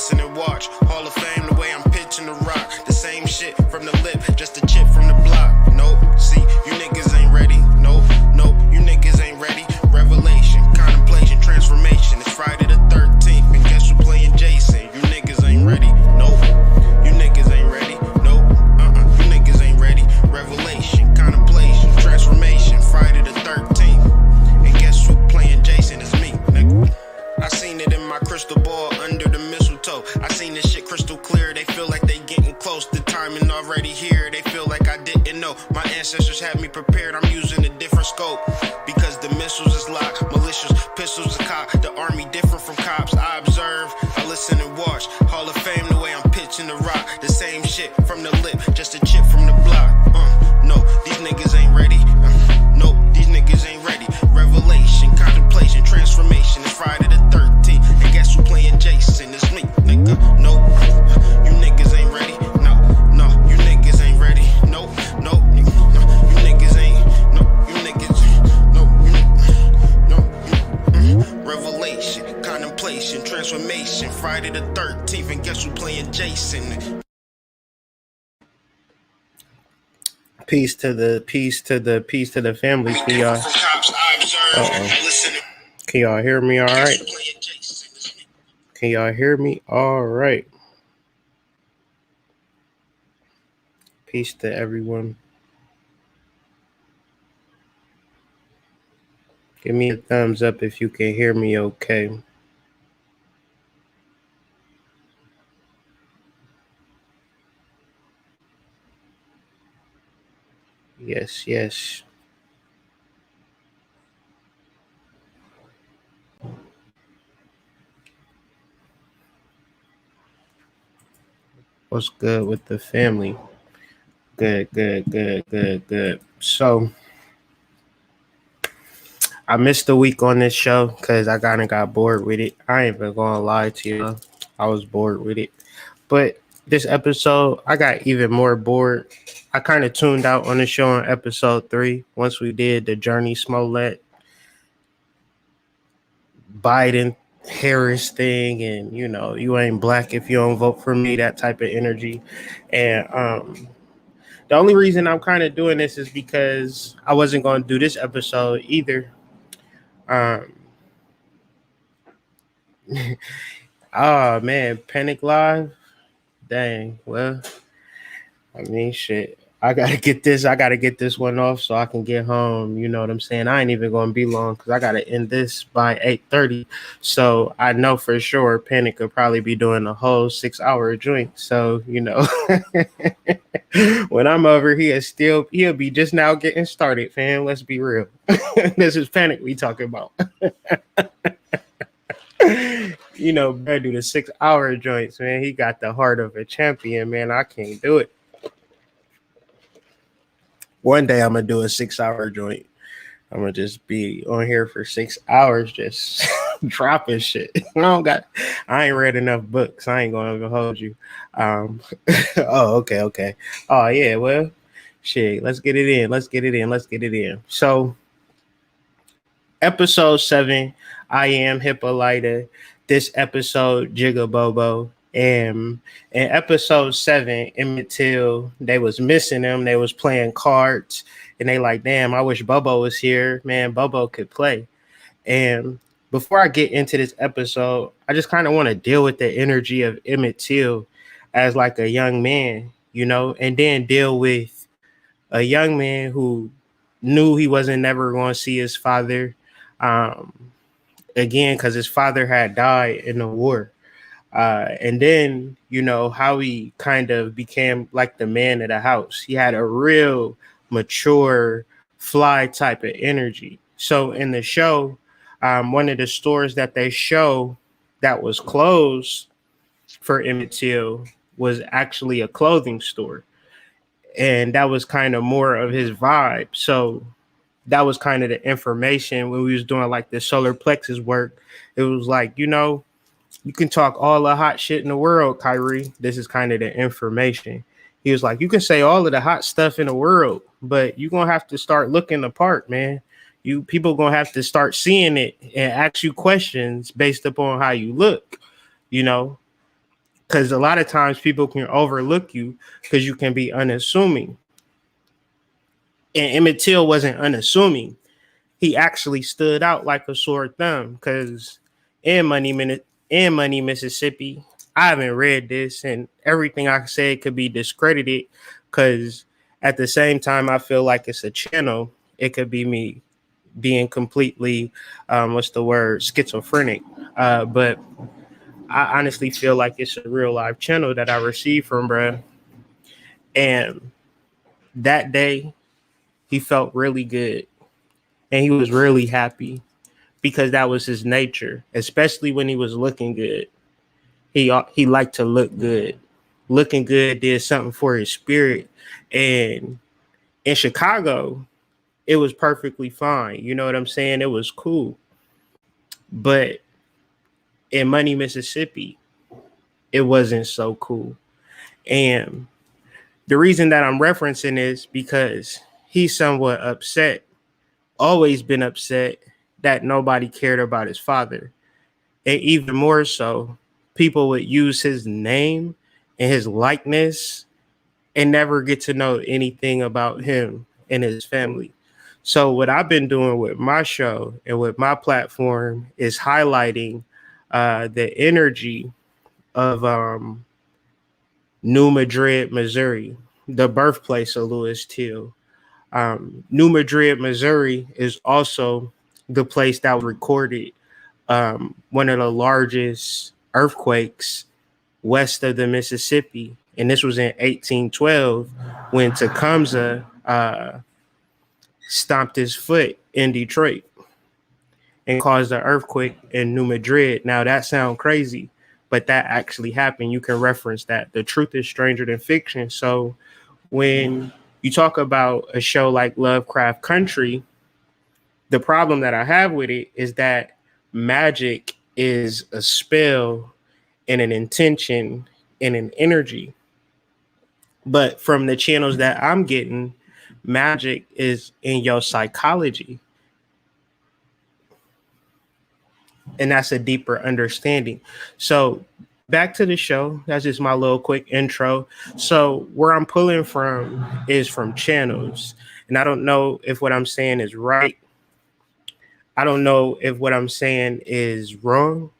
listen and watch. Hall of Fame, the way I'm pitching the rock. The same shit from the lip, just a chip from the block. Nope, see, you niggas ain't ready. Nope, you niggas ain't ready. Revelation, contemplation, transformation. It's Friday the 13th, and guess who playing Jason? You niggas ain't ready. Nope, you niggas ain't ready. Nope, you niggas ain't ready. Revelation, contemplation, transformation. Friday the 13th, and guess who playing Jason? It's me, nigga. I seen it in my crystal ball under the mistletoe. I seen this shit crystal clear. They feel like they getting close. The timing already here. They feel like I didn't know. My ancestors had me prepared. I'm using a different scope because the missiles is locked. Malicious pistols are cocked. The army different from cops. I observe, I listen and watch. Hall of Fame, the way I'm pitching the rock. The same shit from the lip, just a chip from the block. No, these niggas ain't ready. No, these niggas ain't ready. Revelation, contemplation, transformation. It's Friday the 13th, and guess who playing Jason? It's me, nigga. No, you niggas ain't ready. No, you niggas ain't ready. No, you niggas ain't. No, you niggas. No. Revelation, contemplation, transformation. Friday the 13th, and guess who playing Jason? Peace to the families. Can y'all? Can y'all hear me all right? Can y'all hear me all right? Peace to everyone. Give me a thumbs up if you can hear me okay. Yes. What's good with the family? Good. So, I missed a week on this show because I kind of got bored with it. I ain't even gonna lie to you. I was bored with it. But this episode, I got even more bored. I kind of tuned out on the show on episode 3 once we did the Journey Smollett Biden Harris thing, and you ain't black if you don't vote for me, that type of energy. And the only reason I'm kind of doing this is because I wasn't going to do this episode either. Oh man, Panic Live. Dang. Well, I mean, shit. I gotta get this one off so I can get home. You know what I'm saying? I ain't even gonna be long because I gotta end this by 8:30. So I know for sure Panic could probably be doing a whole 6-hour joint. So when I'm over here, he'll be just now getting started, fam. Let's be real. This is Panic we talking about. Brad do the 6-hour joints, man. He got the heart of a champion, man. I can't do it. One day I'm gonna do a 6-hour joint. I'm gonna just be on here for 6 hours, just dropping shit. I ain't read enough books. I ain't gonna hold you. Oh, okay. Oh yeah, well, shit. Let's get it in. So, episode 7. I am Hippolyta. This episode, Jig-a-bobo. And in episode 7, Emmett Till, they was missing him. They was playing cards. And they like, damn, I wish Bobo was here. Man, Bobo could play. And before I get into this episode, I just kind of want to deal with the energy of Emmett Till as like a young man, and then deal with a young man who knew he wasn't never going to see his father again because his father had died in the war. And then, how he kind of became like the man of the house. He had a real mature fly type of energy. So in the show, one of the stores that they show that was closed for Emmett Till was actually a clothing store. And that was kind of more of his vibe. So that was kind of the information when we was doing like the solar plexus work. It was like, you can talk all the hot shit in the world, Kyrie. This is kind of the information. He was like, you can say all of the hot stuff in the world, but you're going to have to start looking the part, man. People going to have to start seeing it and ask you questions based upon how you look, because a lot of times people can overlook you because you can be unassuming. And Emmett Till wasn't unassuming. He actually stood out like a sore thumb because in Money, Mississippi, I haven't read this, and everything I said could be discredited because at the same time, I feel like it's a channel. It could be me being completely, what's the word, schizophrenic. But I honestly feel like it's a real live channel that I received from bruh. And that day, he felt really good and he was really happy because that was his nature, especially when he was looking good. He liked to look good. Looking good did something for his spirit. And in Chicago, it was perfectly fine. You know what I'm saying? It was cool. But in Money, Mississippi, it wasn't so cool. And the reason that I'm referencing is because he's somewhat upset, always been upset that nobody cared about his father. And even more so, people would use his name and his likeness and never get to know anything about him and his family. So what I've been doing with my show and with my platform is highlighting the energy of New Madrid, Missouri, the birthplace of Louis Till. New Madrid, Missouri is also the place that recorded one of the largest earthquakes west of the Mississippi. And this was in 1812 when Tecumseh stomped his foot in Detroit and caused an earthquake in New Madrid. Now that sounds crazy, but that actually happened. You can reference that. The truth is stranger than fiction. So when you talk about a show like Lovecraft Country, the problem that I have with it is that magic is a spell and an intention and an energy. But from the channels that I'm getting, magic is in your psychology. And that's a deeper understanding. So back to the show. That's just my little quick intro. So where I'm pulling from is from channels. And I don't know if what I'm saying is right. I don't know if what I'm saying is wrong.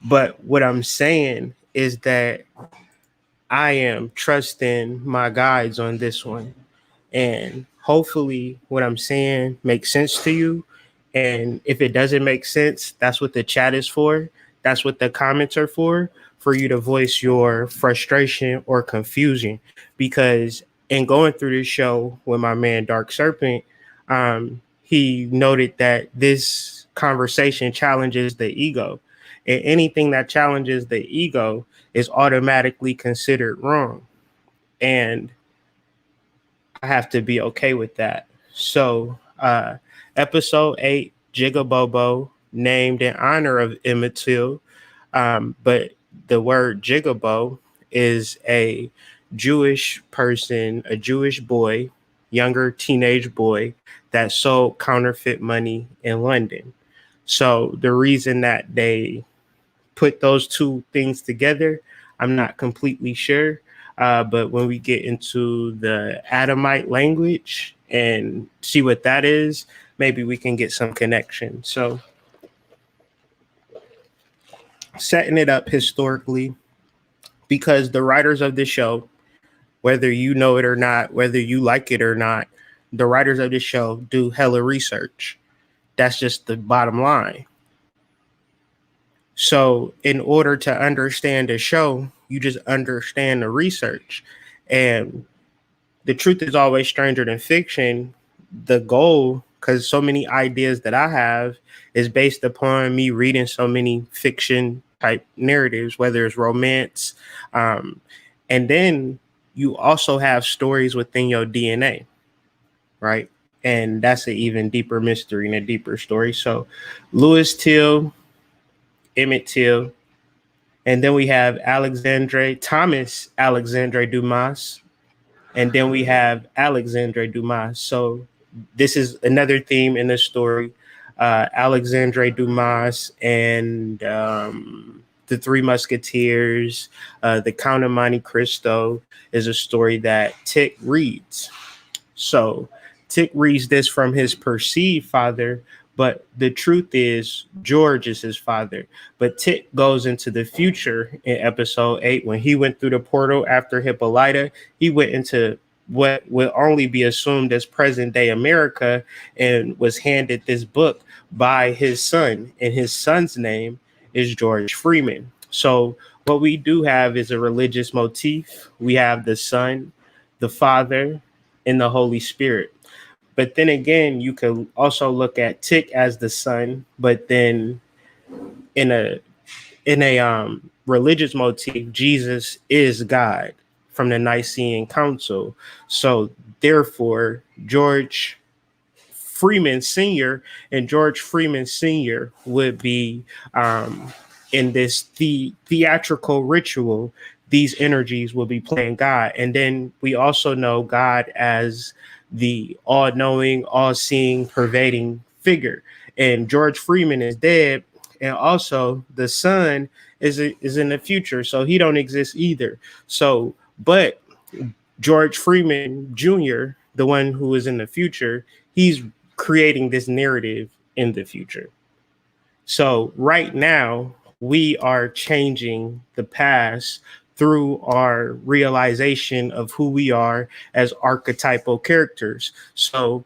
But what I'm saying is that I am trusting my guides on this one. And hopefully what I'm saying makes sense to you. And if it doesn't make sense, that's what the chat is for. That's what the comments are for you to voice your frustration or confusion. Because in going through this show with my man Dark Serpent, he noted that this conversation challenges the ego. And anything that challenges the ego is automatically considered wrong. And I have to be okay with that. So, episode 8, Jig-a-bobo, named in honor of Emmett Till. But the word Jig-a-bo is a Jewish person, a Jewish boy, younger teenage boy that sold counterfeit money in London. So the reason that they put those two things together, I'm not completely sure. But when we get into the Adamite language and see what that is, maybe we can get some connection. So setting it up historically, because the writers of the show, whether you know it or not, whether you like it or not, the writers of the show do hella research. That's just the bottom line. So in order to understand the show, you just understand the research. And the truth is always stranger than fiction. The goal, because so many ideas that I have is based upon me reading so many fiction type narratives, whether it's romance. And then you also have stories within your DNA, right? And that's an even deeper mystery and a deeper story. So Louis Till, Emmett Till, and then we have Thomas Alexandre Dumas, and then we have Alexandre Dumas. So this is another theme in the story. Alexandre Dumas and the Three Musketeers, the Count of Monte Cristo is a story that Tick reads. So Tick reads this from his perceived father, but the truth is George is his father. But Tick goes into the future in episode 8 when he went through the portal after Hippolyta. He went into what would only be assumed as present day America and was handed this book by his son, and his son's name is George Freeman. So what we do have is a religious motif. We have the Son, the Father, and the Holy Spirit. But then again, you could also look at Tick as the son, but then in a religious motif, Jesus is God from the Nicene Council. So therefore, George Freeman Sr. and George Freeman Sr. would be in this theatrical ritual. These energies will be playing God. And then we also know God as the all-knowing, all-seeing, pervading figure. And George Freeman is dead. And also the son is in the future. So he don't exist either. So, but George Freeman Jr., the one who is in the future, he's creating this narrative in the future. So right now, we are changing the past through our realization of who we are as archetypal characters. So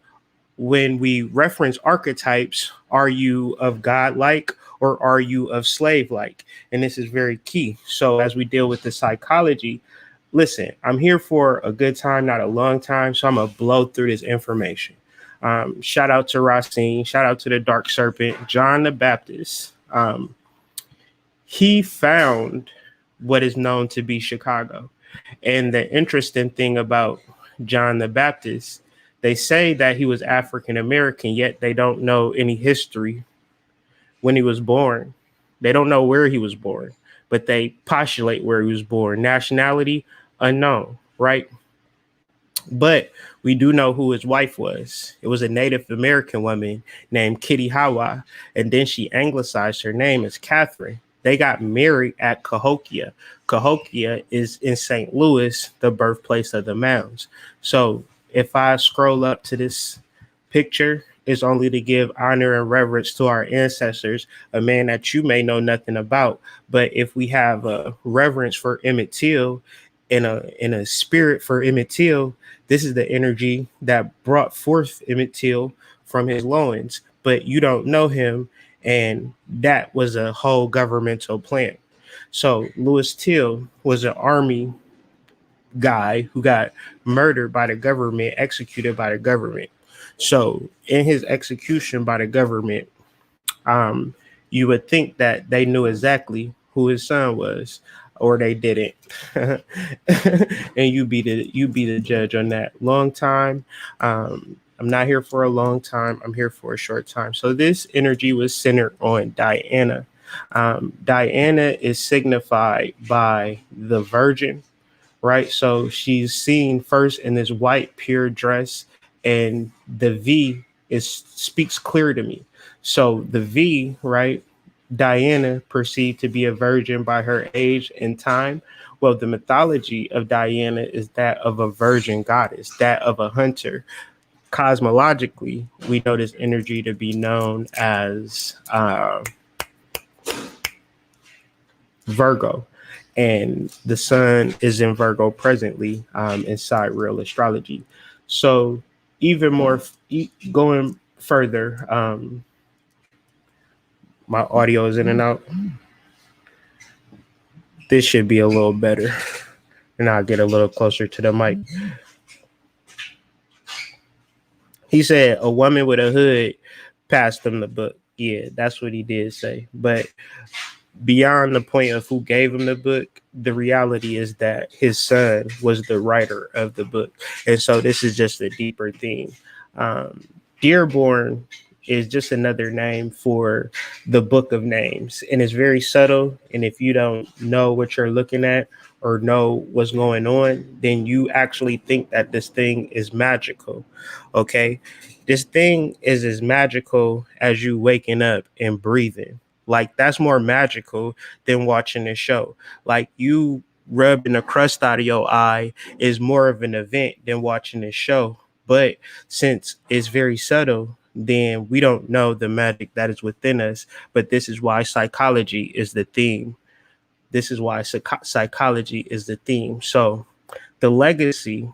when we reference archetypes, are you of God-like or are you of slave-like? And this is very key. So as we deal with the psychology, listen, I'm here for a good time, not a long time. So I'm going to blow through this information. Shout out to Racine. Shout out to the Dark Serpent, John the Baptist. He found what is known to be Chicago. And the interesting thing about John the Baptist, they say that he was African American, yet they don't know any history when he was born. They don't know where he was born, but they postulate where he was born. Nationality, unknown, right? But we do know who his wife was. It was a Native American woman named Kitty Hawa, and then she anglicized her name as Catherine. They got married at Cahokia. Cahokia is in St. Louis, the birthplace of the mounds. So if I scroll up to this picture, it's only to give honor and reverence to our ancestors, a man that you may know nothing about. But if we have a reverence for Emmett Till and a spirit for Emmett Till, this is the energy that brought forth Emmett Till from his loins. But you don't know him, and that was a whole governmental plan. So Louis Till was an army guy who got murdered by the government, executed by the government. So in his execution by the government, you would think that they knew exactly who his son was, or they didn't. And you be the judge on that. Long time. I'm not here for a long time. I'm here for a short time. So this energy was centered on Diana. Diana is signified by the Virgin, right? So she's seen first in this white pure dress, and the V speaks clear to me. So the V, right? Diana perceived to be a virgin by her age and time. Well, the mythology of Diana is that of a virgin goddess, that of a hunter. Cosmologically, we know this energy to be known as Virgo, and the sun is in Virgo presently inside real astrology. So even more going further, my audio is in and out. This should be a little better, and I'll get a little closer to the mic. He said a woman with a hood passed him the book. Yeah, that's what he did say. But beyond the point of who gave him the book, the reality is that his son was the writer of the book. And so this is just a deeper theme. Dearborn is just another name for the book of names. And it's very subtle. And if you don't know what you're looking at or know what's going on, then you actually think that this thing is magical. Okay. This thing is as magical as you waking up and breathing. Like that's more magical than watching a show. Like you rubbing the crust out of your eye is more of an event than watching a show. But since it's very subtle, then we don't know the magic that is within us. But this is why psychology is the theme. This is why psychology is the theme. So the legacy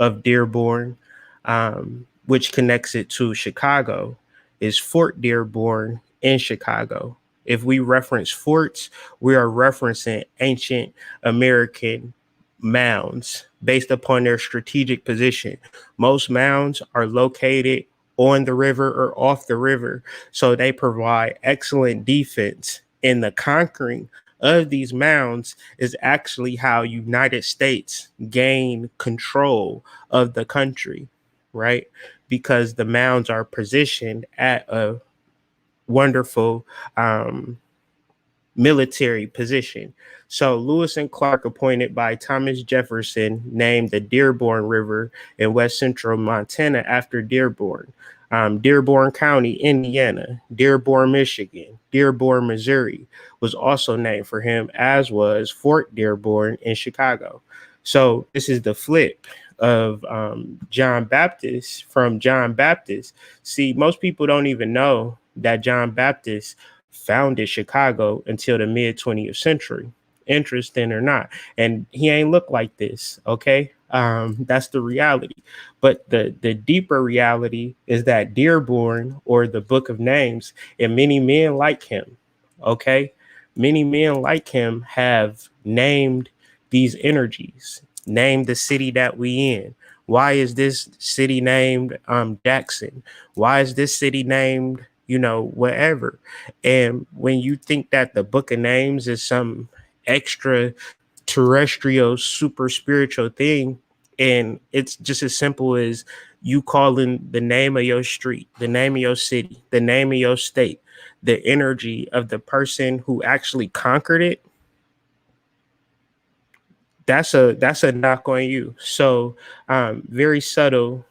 of Dearborn, which connects it to Chicago, is Fort Dearborn in Chicago. If we reference forts, we are referencing ancient American mounds based upon their strategic position. Most mounds are located on the river or off the river, so they provide excellent defense. In the conquering of these mounds is actually how United States gained control of the country, right? Because the mounds are positioned at a wonderful military position. So Lewis and Clark, appointed by Thomas Jefferson, named the Dearborn River in west central Montana after Dearborn. Dearborn County, Indiana, Dearborn, Michigan, Dearborn, Missouri was also named for him, as was Fort Dearborn in Chicago. So this is the flip of John Baptist from John Baptist. See, most people don't even know that John Baptist founded Chicago until the mid 20th century. Interesting or not. And he ain't look like this. Okay. That's the reality. But the deeper reality is that Dearborn, or the Book of Names, and many men like him. Okay. Many men like him have named these energies, named the city that we in. Why is this city named Jackson? Why is this city named, whatever? And when you think that the Book of Names is some extra terrestrial, super spiritual thing, and it's just as simple as you calling the name of your street, the name of your city, the name of your state, the energy of the person who actually conquered it, that's a knock on you. So very subtle.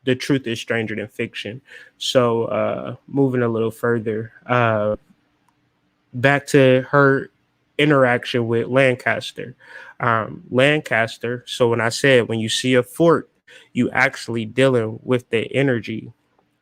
The truth is stranger than fiction. So moving a little further, back to her interaction with Lancaster. Lancaster. So when I said when you see a fort, you actually dealing with the energy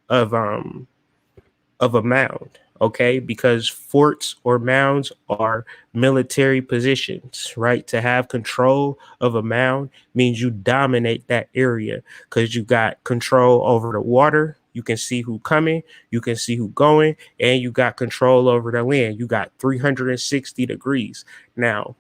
of a mound. Okay, because forts or mounds are military positions, right? To have control of a mound means you dominate that area because you got control over the water. You can see who coming, you can see who going, and you got control over the land. You got 360 degrees. Now,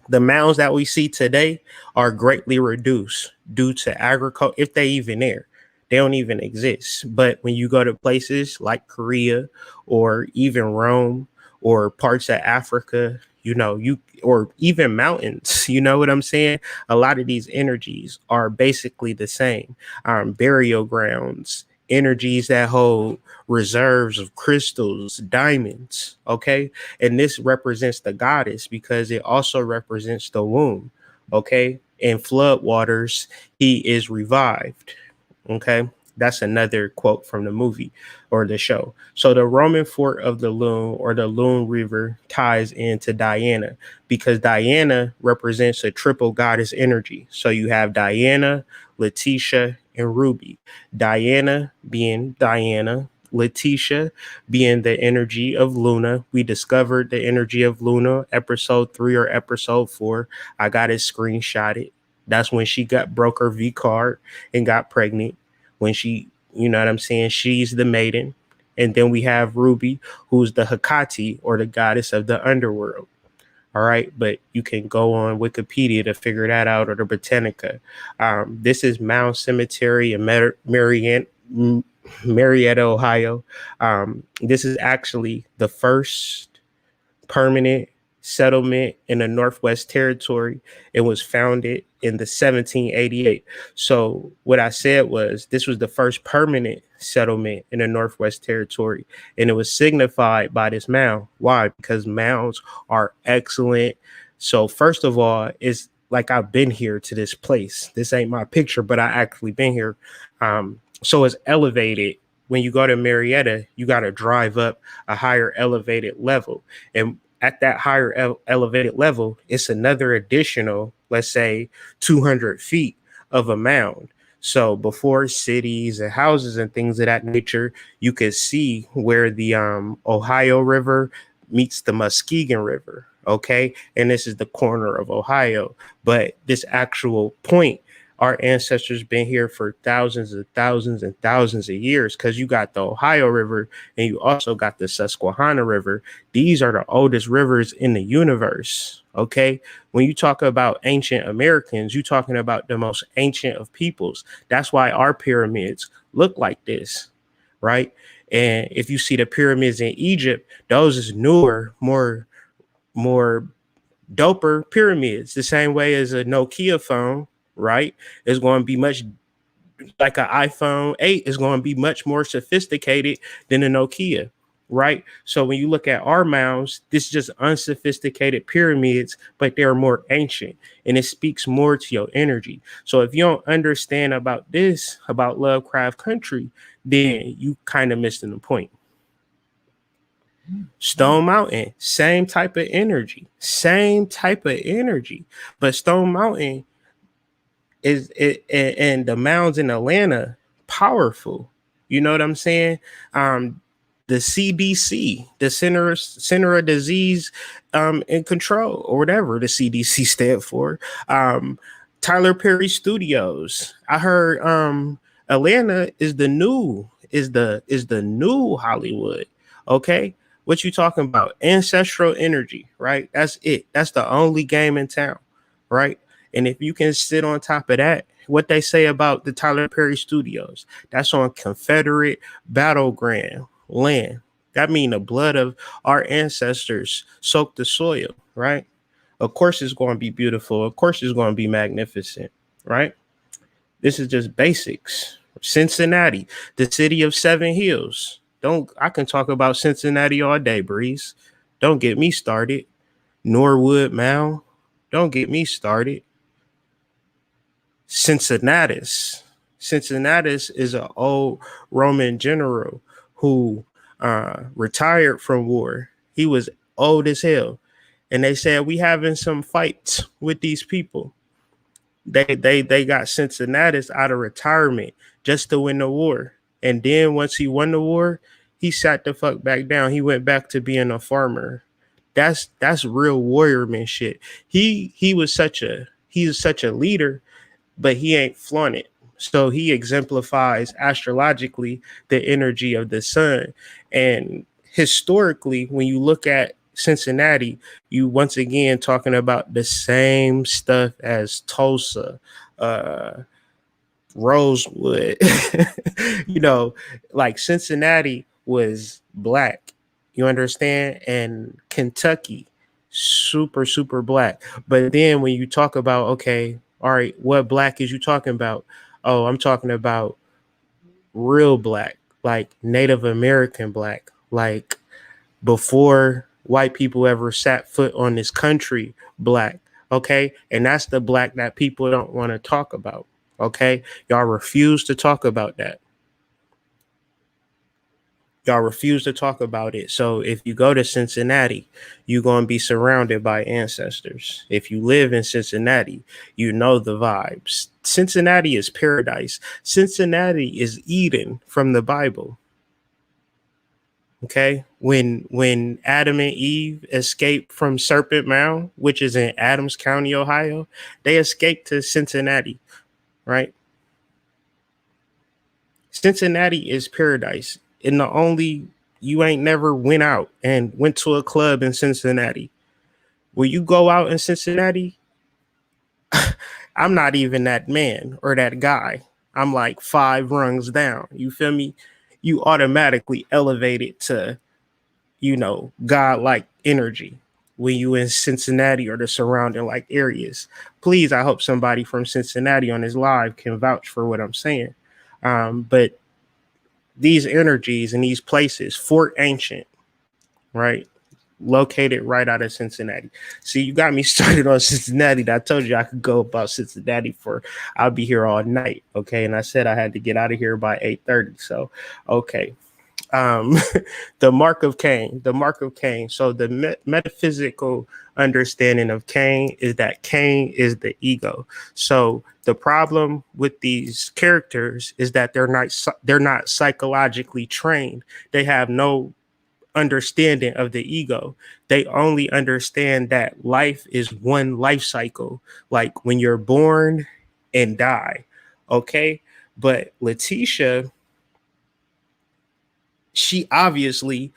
the mounds that we see today are greatly reduced due to agriculture, if they even there. They don't even exist. But when you go to places like Korea or even Rome or parts of Africa, or even mountains, you know what I'm saying? A lot of these energies are basically the same. Burial grounds, energies that hold reserves of crystals, diamonds. Okay. And this represents the goddess because it also represents the womb. Okay. In flood waters, he is revived. Okay. That's another quote from the movie or the show. So the Roman fort of the Loon, or the Loon River, ties into Diana because Diana represents a triple goddess energy. So you have Diana, Letitia, and Ruby. Diana being Diana, Letitia being the energy of Luna. We discovered the energy of Luna episode 3 or episode 4. I got it screenshotted. That's when she broke her V card and got pregnant. When she, you know what I'm saying? She's the maiden. And then we have Ruby, who's the Hecate, or the goddess of the underworld. All right. But you can go on Wikipedia to figure that out, or the Britannica. This is Mound Cemetery in Marietta, Ohio. This is actually the first permanent settlement in the Northwest Territory. It was founded in the 1788. So what I said was this was the first permanent settlement in the Northwest Territory, and it was signified by this mound. Why? Because mounds are excellent. So first of all, it's like I've been here to this place. This ain't my picture, but I actually been here. So it's elevated when you go to Marietta, you got to drive up a higher elevated level. And at that higher elevated level, it's another additional, let's say, 200 feet of a mound. So before cities and houses and things of that nature, you could see where the Ohio River meets the Muskegon River. Okay. And this is the corner of Ohio. But this actual point, our ancestors been here for thousands and thousands and thousands of years, because you got the Ohio River and you also got the Susquehanna River. These are the oldest rivers in the universe. Okay. When you talk about ancient Americans, you're talking about the most ancient of peoples. That's why our pyramids look like this, right? And if you see the pyramids in Egypt, those is newer, more doper pyramids, the same way as a Nokia phone, right? It's going to be much like an iPhone 8 is going to be much more sophisticated than a Nokia, right? So when you look at our mounds, this is just unsophisticated pyramids, but they're more ancient, and it speaks more to your energy. So if you don't understand about this, about Lovecraft country, then you kind of missing the point. Stone Mountain, same type of energy, but Stone Mountain is it, and the mounds in Atlanta, powerful. You know what I'm saying? The CDC, the Center of Disease and Control, or whatever the CDC stand for. Tyler Perry Studios. I heard Atlanta is the new Hollywood. Okay. What you talking about? Ancestral energy, right? That's it. That's the only game in town, right? And if you can sit on top of that, what they say about the Tyler Perry Studios, that's on Confederate battleground land. That means the blood of our ancestors soaked the soil, right? Of course it's going to be beautiful. Of course it's going to be magnificent, right? This is just basics. Cincinnati, the city of seven hills. I can talk about Cincinnati all day, Breeze. Don't get me started. Norwood Mound. Don't get me started. Cincinnatus is an old Roman general who retired from war. He was old as hell. And they said, we having some fights with these people. They got Cincinnatus out of retirement just to win the war. And then once he won the war, he sat the fuck back down. He went back to being a farmer. That's real warriorman shit. He's such a leader, but he ain't flaunt it. So he exemplifies astrologically the energy of the sun. And historically, when you look at Cincinnati, you once again talking about the same stuff as Tulsa, Rosewood. Like Cincinnati was black, you understand, and Kentucky super, super black. But then when you talk about, okay, all right, what black is you talking about? Oh, I'm talking about real black, like Native American black, like before white people ever sat foot on this country, black. Okay. And that's the black that people don't want to talk about. Okay. Y'all refuse to talk about that. Y'all refuse to talk about it. So if you go to Cincinnati, you're going to be surrounded by ancestors. If you live in Cincinnati, you know the vibes. Cincinnati is paradise. Cincinnati is Eden from the Bible. Okay, when Adam and Eve escaped from Serpent Mound, which is in Adams County, Ohio, they escaped to Cincinnati, right? Cincinnati is paradise. And you ain't never went out and went to a club in Cincinnati. Will you go out in Cincinnati? I'm not even that man or that guy. I'm like 5 rungs down. You feel me? You automatically elevated to, godlike energy when you in Cincinnati or the surrounding like areas. Please, I hope somebody from Cincinnati on this live can vouch for what I'm saying. But these energies and these places, Fort Ancient, right? located right out of Cincinnati. See, you got me started on Cincinnati. I told you I could go about Cincinnati for, I'll be here all night. Okay. And I said I had to get out of here by 8:30. So, okay. um, the mark of Cain, the mark of Cain. So the metaphysical understanding of Cain is that Cain is the ego. So the problem with these characters is that they're not psychologically trained. They have no understanding of the ego. They only understand that life is one life cycle, like when you're born and die. Okay. But Letitia, she obviously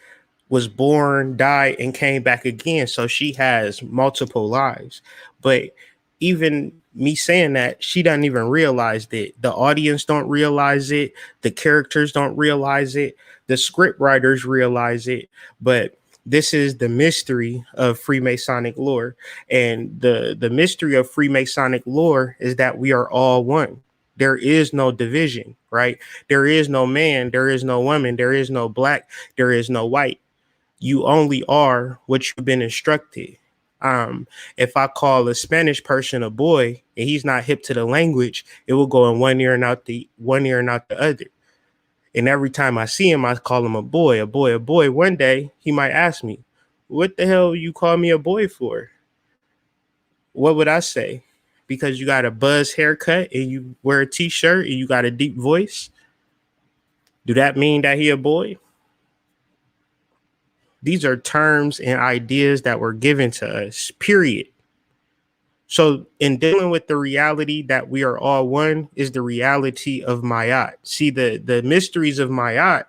was born, died, and came back again. So she has multiple lives. But even me saying that, she doesn't even realize it. The audience don't realize it. The characters don't realize it. The script writers realize it. But this is the mystery of Freemasonic lore. And the mystery of Freemasonic lore is that we are all one. There is no division, right? There is no man, there is no woman, there is no black, there is no white. You only are what you've been instructed. If I call a Spanish person a boy and he's not hip to the language, it will go in one ear and out the other. And every time I see him, I call him a boy, a boy, a boy. One day he might ask me, "What the hell you call me a boy for?" What would I say? Because you got a buzz haircut and you wear a t-shirt and you got a deep voice? Do that mean that he a boy? These are terms and ideas that were given to us, period. So in dealing with the reality that we are all one is the reality of Mayat. See, the mysteries of Mayat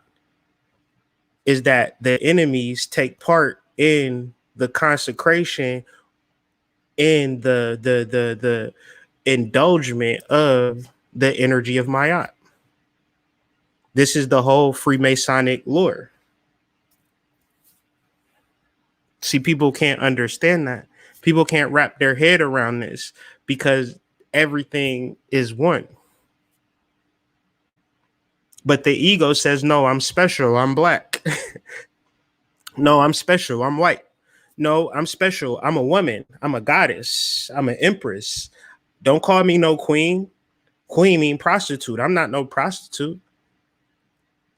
is that the enemies take part in the consecration, in the indulgement of the energy of Mayat. This is the whole Freemasonic lore. See, people can't understand that. People can't wrap their head around this because everything is one. But the ego says, no, I'm special. I'm black. No, I'm special. I'm white. No, I'm special. I'm a woman. I'm a goddess. I'm an empress. Don't call me no queen. Queen mean prostitute. I'm not no prostitute.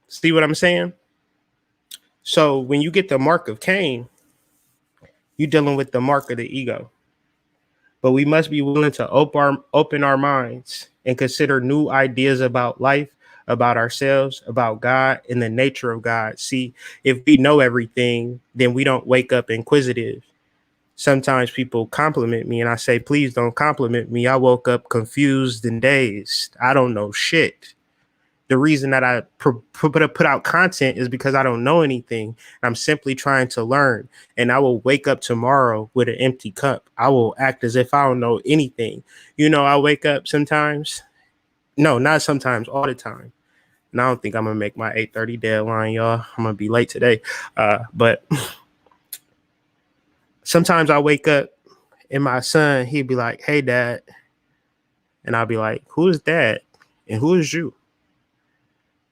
See what I'm saying? So when you get the mark of Cain, you're dealing with the mark of the ego. But we must be willing to open our minds and consider new ideas about life, about ourselves, about God, and the nature of God. See, if we know everything, then we don't wake up inquisitive. Sometimes people compliment me and I say, please don't compliment me. I woke up confused and dazed. I don't know shit. The reason that I put out content is because I don't know anything. I'm simply trying to learn, and I will wake up tomorrow with an empty cup. I will act as if I don't know anything. You know, I wake up sometimes. No, not sometimes, all the time. And I don't think I'm going to make my 8:30 deadline, y'all. I'm going to be late today. But sometimes I wake up and my son, he'd be like, hey, Dad. And I'll be like, who is Dad? And who is you?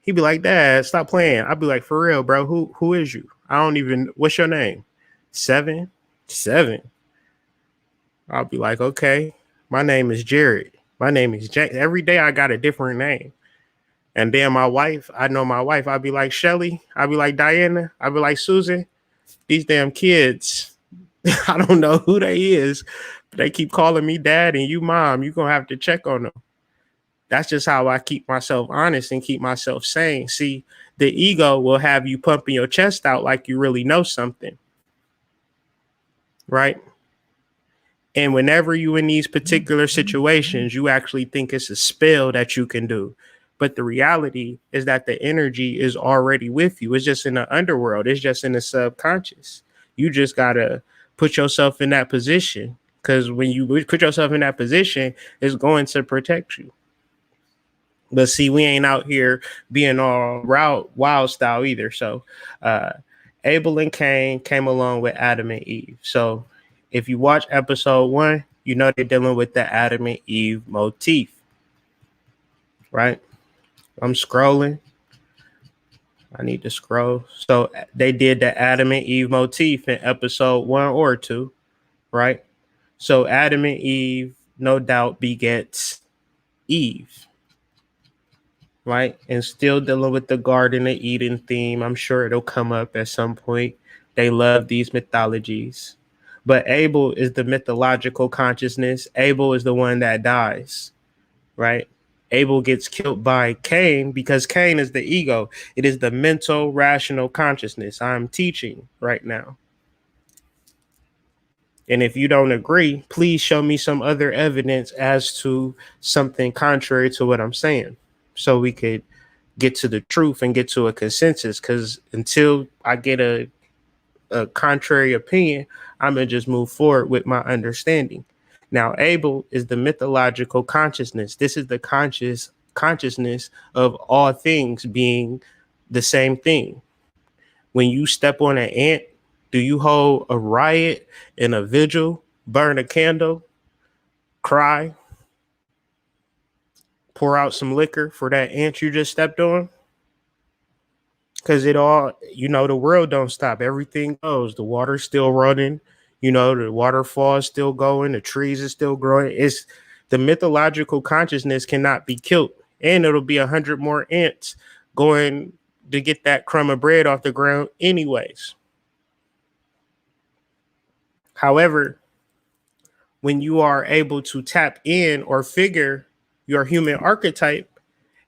He'd be like, Dad, stop playing. I'd be like, for real, bro, who is you? I don't even, what's your name? Seven. I'll be like, okay, my name is Jared. My name is Jack. Every day I got a different name. And then my wife, I know my wife. I'd be like, Shelly. I'd be like, Diana. I'd be like, Susan. These damn kids, I don't know who they is, but they keep calling me dad and you mom. You're going to have to check on them. That's just how I keep myself honest and keep myself sane. See, the ego will have you pumping your chest out like you really know something. Right? And whenever you in these particular situations, you actually think it's a spell that you can do. But the reality is that the energy is already with you. It's just in the underworld. It's just in the subconscious. You just got to put yourself in that position, because when you put yourself in that position, it's going to protect you. But see, we ain't out here being all wild style either. So Abel and Cain came along with Adam and Eve. So if you watch episode 1, you know they're dealing with the Adam and Eve motif. Right? I'm scrolling. I need to scroll. So they did the Adam and Eve motif in episode 1 or 2, right? So Adam and Eve, no doubt, begets Eve, right? And still dealing with the Garden of Eden theme. I'm sure it'll come up at some point. They love these mythologies. But Abel is the mythological consciousness. Abel is the one that dies, right? Abel gets killed by Cain because Cain is the ego. It is the mental, rational consciousness I'm teaching right now. And if you don't agree, please show me some other evidence as to something contrary to what I'm saying so we could get to the truth and get to a consensus. Because until I get a contrary opinion, I'm going to just move forward with my understanding. Now, Abel is the mythological consciousness. This is the consciousness of all things being the same thing. When you step on an ant, do you hold a riot and a vigil, burn a candle, cry, pour out some liquor for that ant you just stepped on? Because it all, the world don't stop. Everything goes. The water's still running. The waterfall is still going. The trees are still growing. It's the mythological consciousness cannot be killed. And it'll be 100 more ants going to get that crumb of bread off the ground anyways. However, when you are able to tap in or figure your human archetype,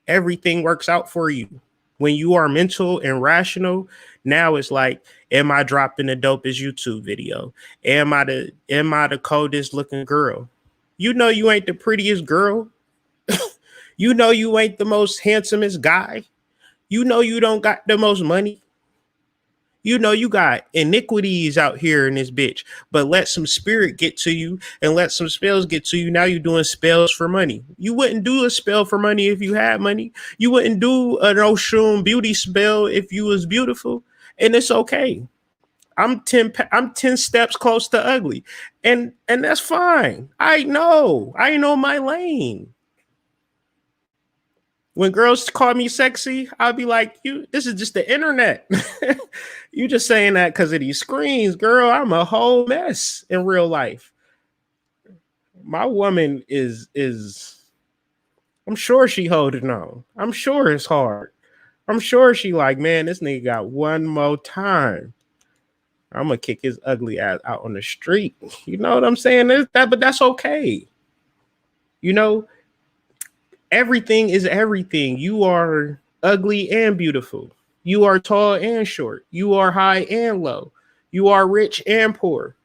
everything works out for you. When you are mental and rational, now it's like, am I dropping the dopest YouTube video? Am I the coldest looking girl? You know you ain't the prettiest girl. You know you ain't the most handsomest guy. You know you don't got the most money. You know you got iniquities out here in this bitch, but let some spirit get to you and let some spells get to you. Now you're doing spells for money. You wouldn't do a spell for money if you had money. You wouldn't do an Oshun beauty spell if you was beautiful, and it's okay. I'm 10 steps close to ugly, and that's fine. I know my lane. When girls call me sexy, I'll be like, this is just the internet. You just saying that because of these screens, girl. I'm a whole mess in real life. My woman is I'm sure she holding on. I'm sure it's hard. I'm sure she like, man, this nigga got one more time. I'm gonna kick his ugly ass out on the street. You know what I'm saying? But that's okay. Everything is everything. You are ugly and beautiful. You are tall and short. You are high and low. You are rich and poor.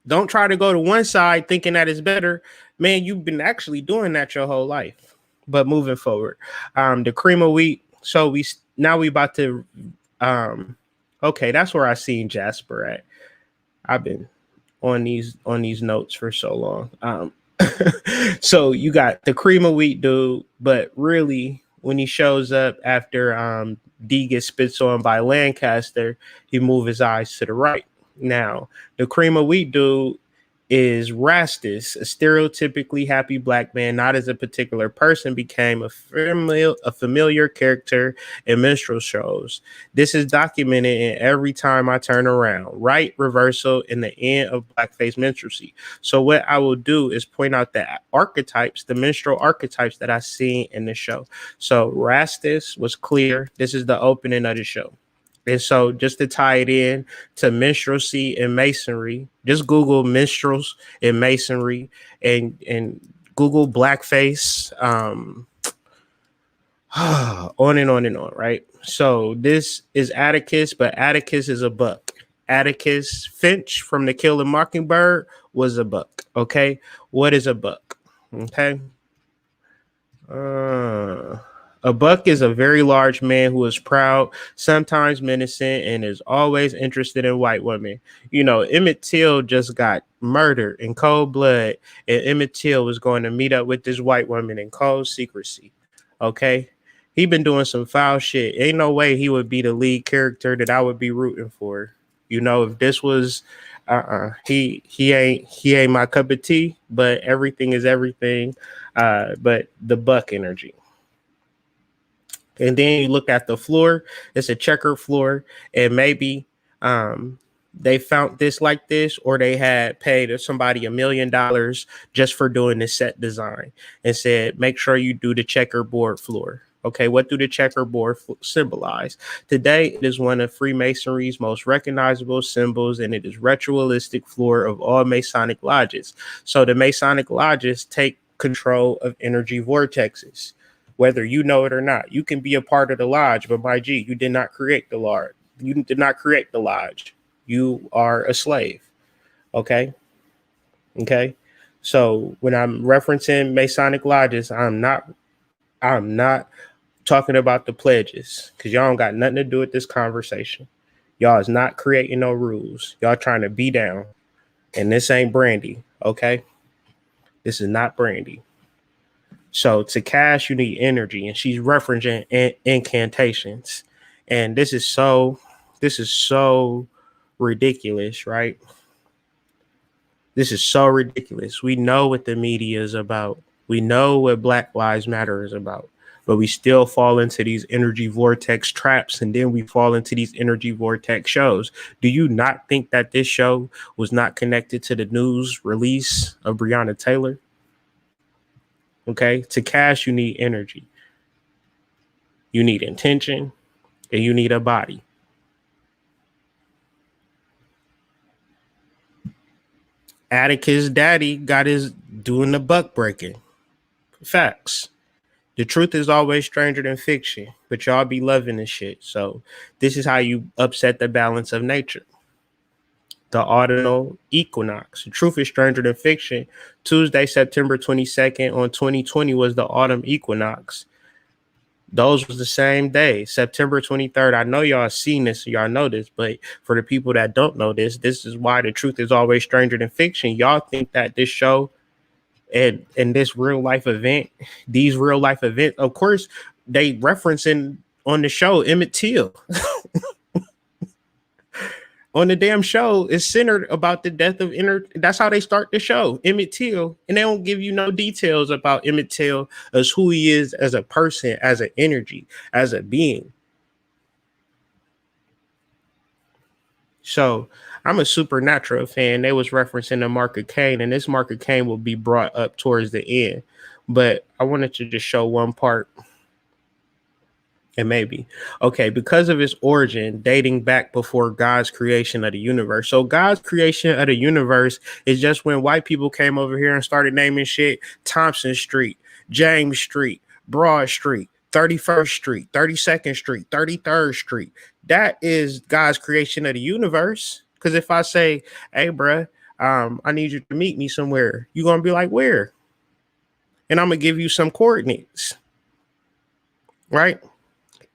Don't try to go to one side thinking that is better. Man, you've been actually doing that your whole life. But moving forward, the cream of wheat. So we about to, okay, that's where I seen Jasper at. I've been on these notes for so long. So you got the cream of wheat dude, but really when he shows up after D gets spits on by Lancaster, he moves his eyes to the right. Now, the cream of wheat dude is Rastus, a stereotypically happy black man, not as a particular person, became a familiar character in minstrel shows. This is documented in Every Time I Turn Around, right reversal in the end of blackface minstrelsy. So what I will do is point out the archetypes, the minstrel archetypes that I seen in the show. So Rastus was clear. This is the opening of the show. And so just to tie it in to minstrelsy and masonry, just Google minstrels and masonry and Google blackface, on and on and on, right? So this is Atticus, but Atticus is a buck. Atticus Finch from The Kill of Mockingbird was a buck, okay? What is a buck? Okay. A buck is a very large man who is proud, sometimes menacing, and is always interested in white women. Emmett Till just got murdered in cold blood, and Emmett Till was going to meet up with this white woman in cold secrecy. Okay? He been doing some foul shit. Ain't no way he would be the lead character that I would be rooting for. If this was he ain't my cup of tea, but everything is everything. But the buck energy. And then you look at the floor, it's a checkered floor, and maybe um, they found this like this, or they had paid somebody $1 million just for doing this set design and said, make sure you do the checkerboard floor. Okay, what do the checkerboard symbolize? Today, it is one of Freemasonry's most recognizable symbols, and it is ritualistic floor of all Masonic lodges. So the Masonic lodges take control of energy vortexes, whether you know it or not. You can be a part of the lodge, but my G, you did not create the lodge. You did not create the lodge. You are a slave. Okay. Okay. So when I'm referencing Masonic lodges, I'm not talking about the pledges, because y'all don't got nothing to do with this conversation. Y'all is not creating no rules. Y'all trying to be down. And this ain't Brandy. Okay. This is not Brandy. So to cast, you need energy, and she's referencing incantations. And this is so ridiculous, right? This is so ridiculous. We know what the media is about. We know what Black Lives Matter is about, but we still fall into these energy vortex traps, and then we fall into these energy vortex shows. Do you not think that this show was not connected to the news release of Breonna Taylor? Okay, to cast, you need energy. You need intention, and you need a body. Atticus' daddy got his doing the buck breaking. Facts. The truth is always stranger than fiction, but y'all be loving this shit. So this is how you upset the balance of nature. The autumnal equinox. The truth is stranger than fiction. Tuesday, September 22nd on 2020 was the autumn equinox. Those was the same day, September 23rd. I know y'all seen this, so y'all know this, but for the people that don't know this, this is why the truth is always stranger than fiction. Y'all think that this show and this real life event, these real life events, of course, they referencing on the show Emmett Till. On the damn show is centered about the death of that's how they start the show, Emmett Till, and they don't give you no details about Emmett Till as who he is as a person, as an energy, as a being. So I'm a Supernatural fan. They was referencing the Mark of Cain, and this Mark of Cain will be brought up towards the end, but I wanted to just show one part. And maybe, okay, because of its origin dating back before God's creation of the universe. So God's creation of the universe is just when white people came over here and started naming shit Thompson Street, James Street, Broad Street, 31st Street, 32nd Street, 33rd Street. That is God's creation of the universe. Because if I say, hey, bruh, I need you to meet me somewhere, you're going to be like, where? And I'm going to give you some coordinates, right?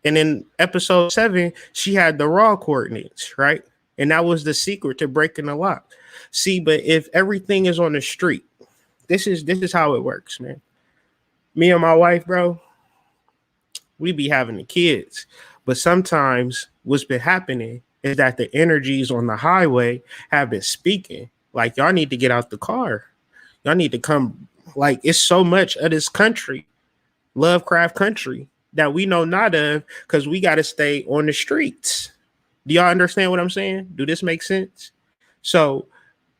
And in episode 7, she had the raw coordinates, right? And that was the secret to breaking the lock. See, but if everything is on the street, this is how it works, man. Me and my wife, bro, we be having the kids. But sometimes what's been happening is that the energies on the highway have been speaking. Like, y'all need to get out the car. Y'all need to come. Like, it's so much of this country, Lovecraft country, that we know not of, because we got to stay on the streets. Do y'all understand what I'm saying? Do this make sense? So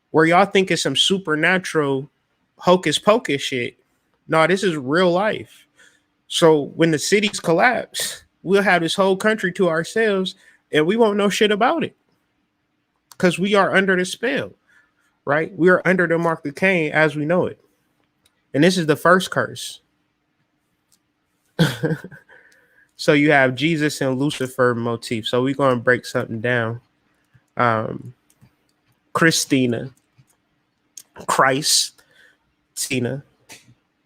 where y'all think it's some supernatural hocus pocus shit, no, this is real life. So when the cities collapse, we'll have this whole country to ourselves and we won't know shit about it because we are under the spell, right? We are under the Mark of Cain as we know it. And this is the first curse. So you have Jesus and Lucifer motif. So we're going to break something down. Christina, Christ, Tina,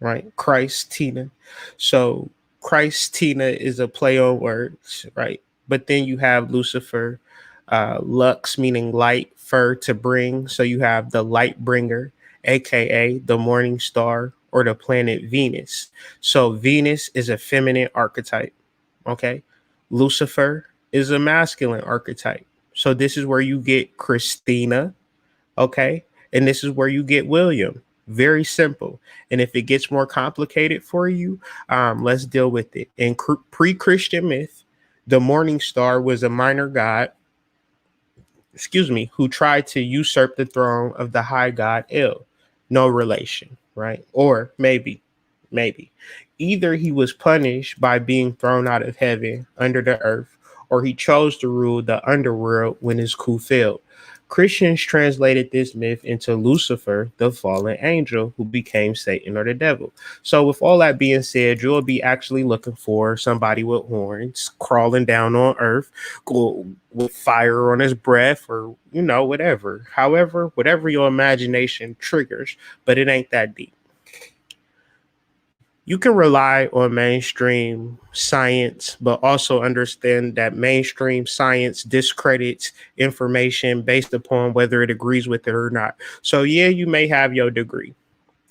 right? Christ, Tina. So Christ, Tina is a play on words, right? But then you have Lucifer, lux, meaning light, fur, to bring. So you have the light bringer, aka the morning star or the planet Venus. So Venus is a feminine archetype. Okay. Lucifer is a masculine archetype. So this is where you get Christina. Okay. And this is where you get William. Very simple. And if it gets more complicated for you, let's deal with it. In pre-Christian myth, the morning star was a minor god, who tried to usurp the throne of the high god El. No relation, right? Or maybe. Either he was punished by being thrown out of heaven under the earth, or he chose to rule the underworld when his coup failed. Christians translated this myth into Lucifer, the fallen angel who became Satan or the devil. So, with all that being said, you'll be actually looking for somebody with horns crawling down on earth, with fire on his breath, or whatever. However, whatever your imagination triggers, but it ain't that deep. You can rely on mainstream science, but also understand that mainstream science discredits information based upon whether it agrees with it or not. So, yeah, you may have your degree,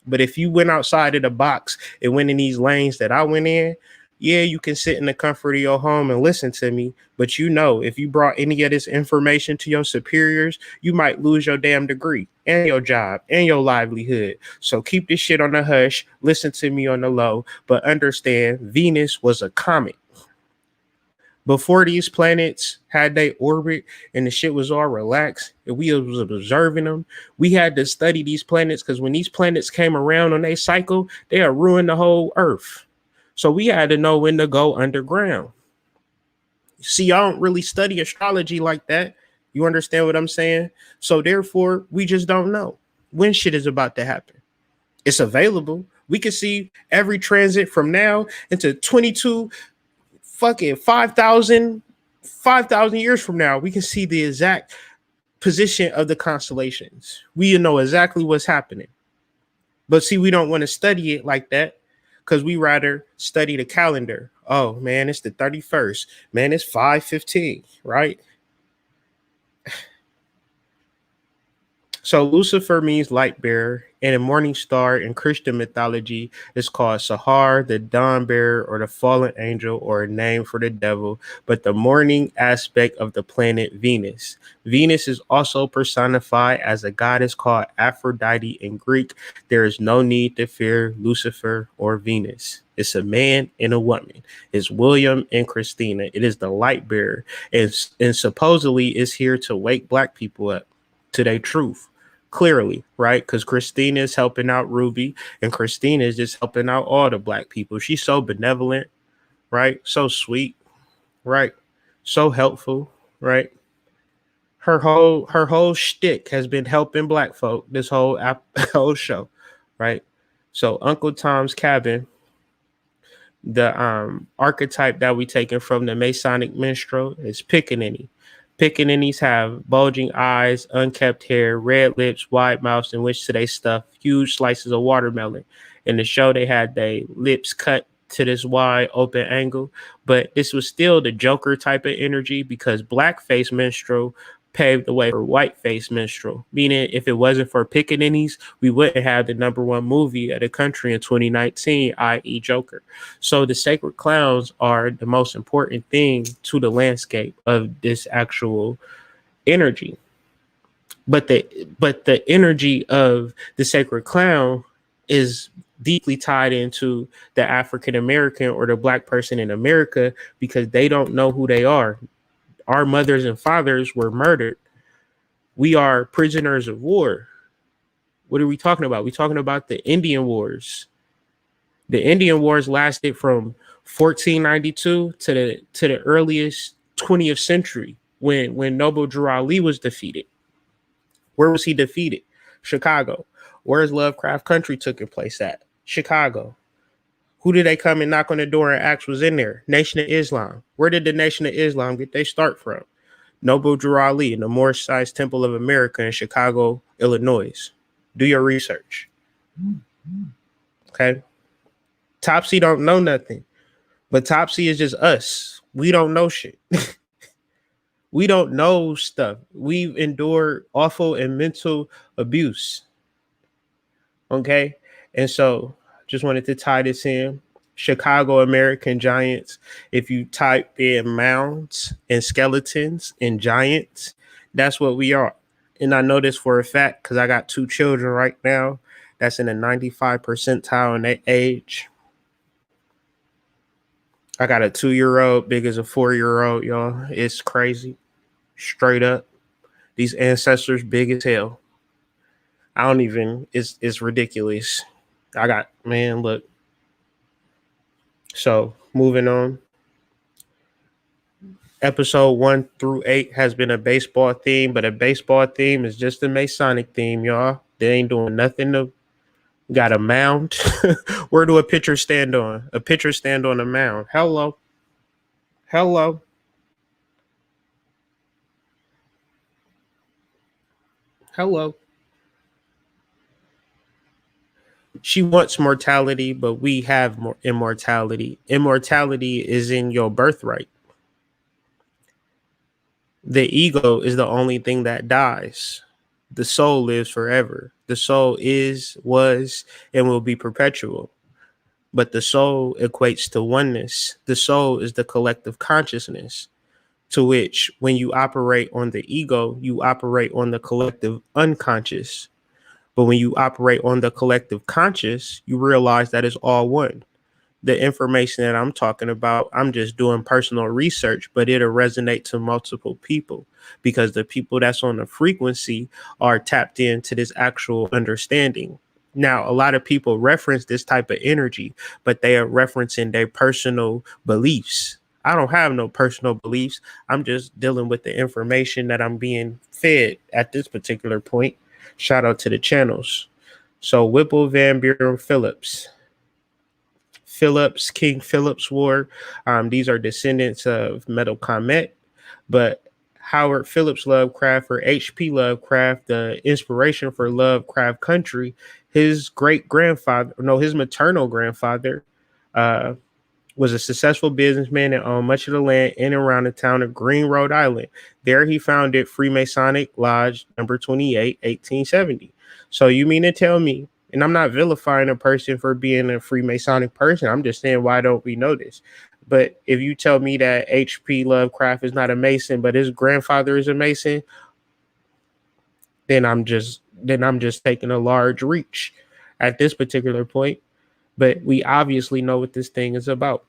but if you went outside of the box and went in these lanes that I went in, yeah, you can sit in the comfort of your home and listen to me. But if you brought any of this information to your superiors, you might lose your damn degree and your job and your livelihood. So keep this shit on the hush. Listen to me on the low, but understand Venus was a comet. Before these planets had they orbit and the shit was all relaxed and we was observing them, we had to study these planets because when these planets came around on their cycle, they are ruin the whole Earth. So we had to know when to go underground. See, I don't really study astrology like that. You understand what I'm saying? So therefore, we just don't know when shit is about to happen. It's available. We can see every transit from now into 22 fucking 5,000 years from now. We can see the exact position of the constellations. We know exactly what's happening. But see, we don't want to study it like that because we rather study the calendar. Oh man, it's the 31st. Man, it's 5:15, right? So Lucifer means light bearer, and a morning star in Christian mythology is called Sahar, the dawn bearer, or the fallen angel, or a name for the devil, but the morning aspect of the planet Venus. Venus is also personified as a goddess called Aphrodite in Greek. There is no need to fear Lucifer or Venus. It's a man and a woman. It's William and Christina. It is the light bearer, and supposedly is here to wake black people up to their truth. Clearly, right? Because Christina is helping out Ruby, and Christina is just helping out all the black people. She's so benevolent, right? So sweet, right? So helpful, right? Her whole shtick has been helping black folk this whole whole show, right? So Uncle Tom's Cabin, the archetype that we taken from the Masonic minstrel is Pickaninny. Pickaninnies have bulging eyes, unkept hair, red lips, wide mouths in which they stuff huge slices of watermelon. In the show, they had their lips cut to this wide open angle, but this was still the Joker type of energy because blackface minstrel paved the way for whiteface minstrel, meaning if it wasn't for Pickaninnies, we wouldn't have the #1 movie of the country in 2019, i.e. Joker. So the sacred clowns are the most important thing to the landscape of this actual energy. But the energy of the sacred clown is deeply tied into the African American or the black person in America because they don't know who they are. Our mothers and fathers were murdered. We are prisoners of war. What are we talking about? We're talking about the Indian Wars. The Indian Wars lasted from 1492 to the earliest 20th century when Noble Drew Ali was defeated. Where was he defeated? Chicago. Where's Lovecraft Country taking place at? Chicago. Who did they come and knock on the door and ask was in there? Nation of Islam. Where did the Nation of Islam get their start from? Noble Drew Ali in the Moorish-sized Temple of America in Chicago, Illinois. Do your research. Okay? Topsy don't know nothing. But Topsy is just us. We don't know shit. We don't know stuff. We've endured awful and mental abuse. Okay? And so just wanted to tie this in. Chicago American Giants. If you type in mounds and skeletons and giants, that's what we are. And I know this for a fact because I got 2 children right now that's in the 95 percentile in their age. I got a 2-year-old, big as a 4-year-old, y'all. It's crazy. Straight up. These ancestors big as hell. I don't even, it's ridiculous. I got, man, look. So moving on. Episode 1 through 8 has been a baseball theme, but a baseball theme is just a Masonic theme, y'all. They ain't doing nothing to got a mound. Where do a pitcher stand on? A pitcher stand on a mound. Hello. Hello. Hello. She wants mortality, but we have more immortality. Immortality is in your birthright. The ego is the only thing that dies. The soul lives forever. The soul is, was, and will be perpetual. But the soul equates to oneness. The soul is the collective consciousness, to which when you operate on the ego, you operate on the collective unconscious. But when you operate on the collective conscious, you realize that it's all one. The information that I'm talking about, I'm just doing personal research, but it'll resonate to multiple people because the people that's on the frequency are tapped into this actual understanding. Now, a lot of people reference this type of energy, but they are referencing their personal beliefs. I don't have no personal beliefs. I'm just dealing with the information that I'm being fed at this particular point. Shout out to the channels. So Whipple, Van Buren, Phillips, King Philip's War. These are descendants of Metal Comet, but Howard Phillips Lovecraft, or H.P. Lovecraft, the inspiration for Lovecraft Country, his maternal grandfather, was a successful businessman and owned much of the land in and around the town of Green, Rhode Island. There he founded Freemasonic Lodge number 28, 1870. So you mean to tell me, and I'm not vilifying a person for being a Freemasonic person, I'm just saying, why don't we know this? But if you tell me that H.P. Lovecraft is not a Mason, but his grandfather is a Mason, then I'm just taking a large reach at this particular point. But we obviously know what this thing is about.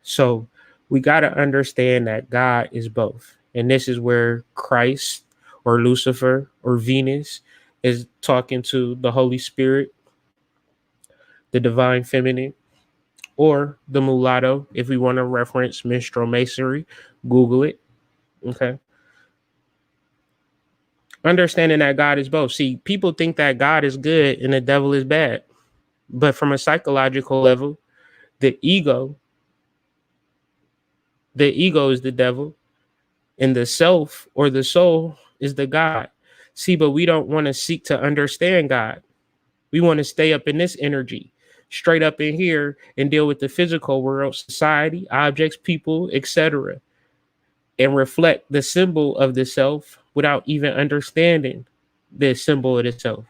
So we got to understand that God is both. And this is where Christ or Lucifer or Venus is talking to the Holy Spirit, the divine feminine, or the mulatto. If we want to reference minstrel masonry, Google it. Okay. Understanding that God is both. See, people think that God is good and the devil is bad. But from a psychological level, the ego is the devil, and the self or the soul is the God. See, but we don't want to seek to understand God. We want to stay up in this energy, straight up in here, and deal with the physical world, society, objects, people, etc., and reflect the symbol of the self without even understanding the symbol of the self,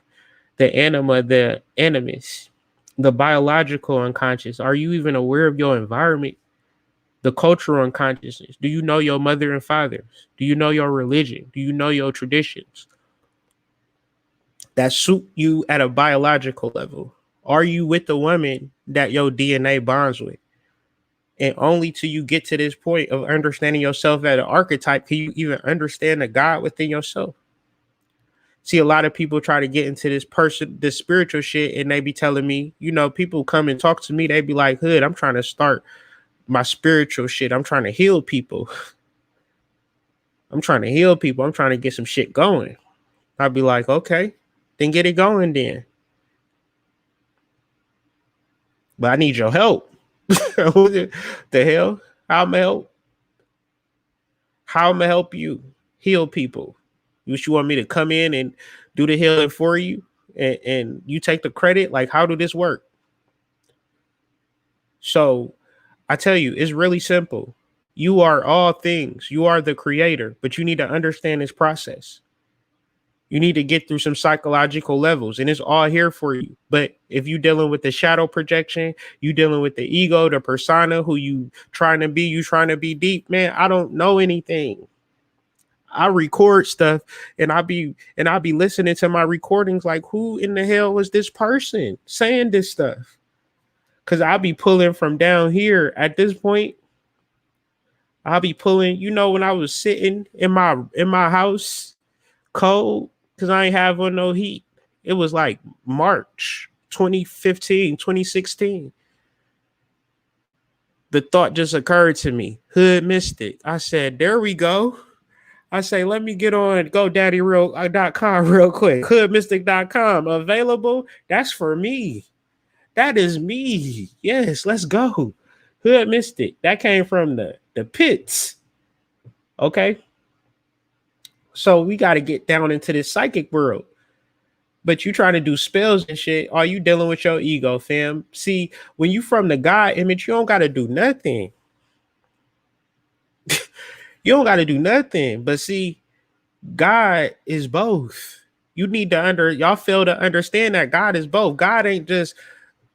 the anima, the animus, the biological unconscious. Are you even aware of your environment? The cultural unconsciousness. Do you know your mother and fathers? Do you know your religion? Do you know your traditions that suit you at a biological level? Are you with the woman that your DNA bonds with? And only till you get to this point of understanding yourself at an archetype can you even understand the God within yourself. See, a lot of people try to get into this spiritual shit, and they be telling me, people come and talk to me. They be like, Hood, I'm trying to start my spiritual shit. I'm trying to heal people. I'm trying to get some shit going. I'd be like, okay, then get it going then. But I need your help. The hell? How am I help? How am I help you heal people? You want me to come in and do the healing for you, and you take the credit? Like, how do this work? So I tell you, it's really simple. You are all things. You are the creator, but you need to understand this process. You need to get through some psychological levels, and it's all here for you. But if you're dealing with the shadow projection, you dealing with the ego, the persona, who you trying to be deep, man, I don't know anything. I record stuff and I be listening to my recordings like, who in the hell was this person saying this stuff? Cause I'll be pulling from down here at this point. I'll be pulling, when I was sitting in my house cold, because I ain't have on no heat. It was like March 2015, 2016. The thought just occurred to me. Hood Mystic. I said, there we go. I say, let me get on GoDaddy.com real quick. Hoodmystic.com available. That's for me. That is me. Yes, let's go. Hood Mystic. That came from the pits. Okay. So we got to get down into this psychic world. But you trying to do spells and shit, are you dealing with your ego, fam? See, when you from the God image, you don't got to do nothing. You don't got to do nothing. But see, God is both. You need to y'all fail to understand that God is both. God ain't just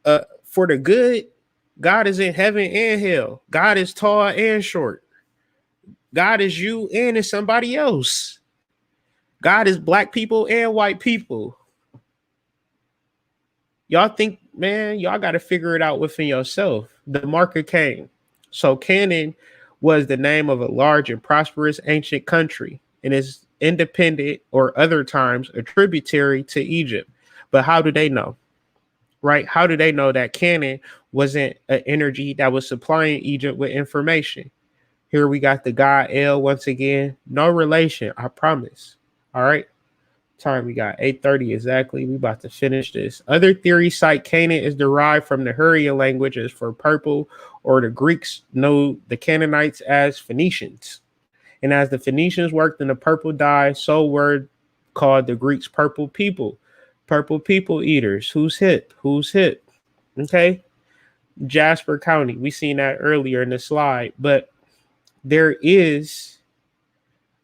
for the good. God is in heaven and hell. God is tall and short. God is you and is somebody else. God is black people and white people. Y'all think, man, y'all got to figure it out within yourself. The marker came. So Canaan was the name of a large and prosperous ancient country and is independent or other times a tributary to Egypt. But how do they know? Right? How do they know that Canaan wasn't an energy that was supplying Egypt with information? Here we got the god El once again. No relation, I promise. All right. Time we got 8:30 exactly. We about to finish this. Other theories cite Canaan is derived from the Hurrian languages for purple, or the Greeks know the Canaanites as Phoenicians. And as the Phoenicians worked in the purple dye, so were called the Greeks purple people eaters. Who's hip? Who's hip? Okay. Jasper County. We seen that earlier in the slide, but there is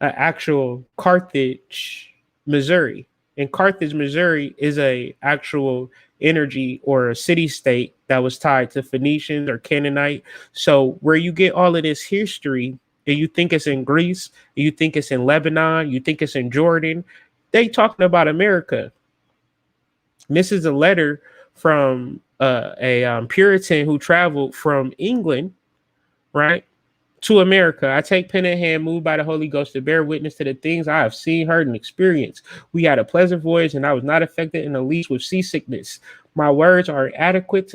an actual Carthage, Missouri. And Carthage, Missouri is a actual energy or a city state that was tied to Phoenicians or Canaanite. So where you get all of this history, and you think it's in Greece, you think it's in Lebanon, you think it's in Jordan, they talking about America. This is a letter from a Puritan who traveled from England, right, to America. I take pen in hand, moved by the Holy Ghost to bear witness to the things I have seen, heard, and experienced. We had a pleasant voyage, and I was not affected in the least with seasickness. My words are inadequate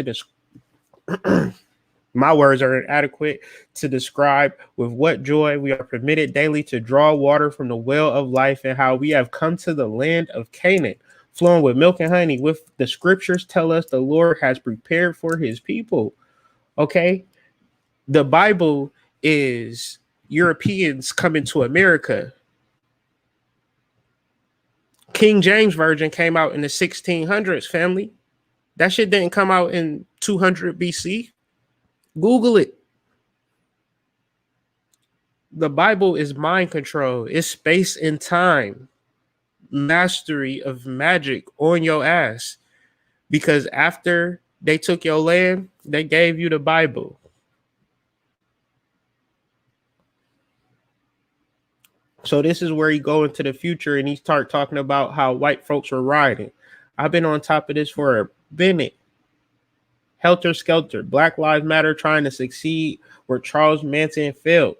to describe with what joy we are permitted daily to draw water from the well of life, and how we have come to the land of Canaan, flowing with milk and honey. With the scriptures tell us the Lord has prepared for his people. Okay, the Bible is Europeans coming to America. King James Version came out in the 1600s, family. That shit didn't come out in 200 BC. Google it. The Bible is mind control. It's space and time. Mastery of magic on your ass. Because after they took your land, they gave you the Bible. So this is where you go into the future and he start talking about how white folks were rioting. I've been on top of this for a minute. Helter Skelter, Black Lives Matter trying to succeed where Charles Manson failed.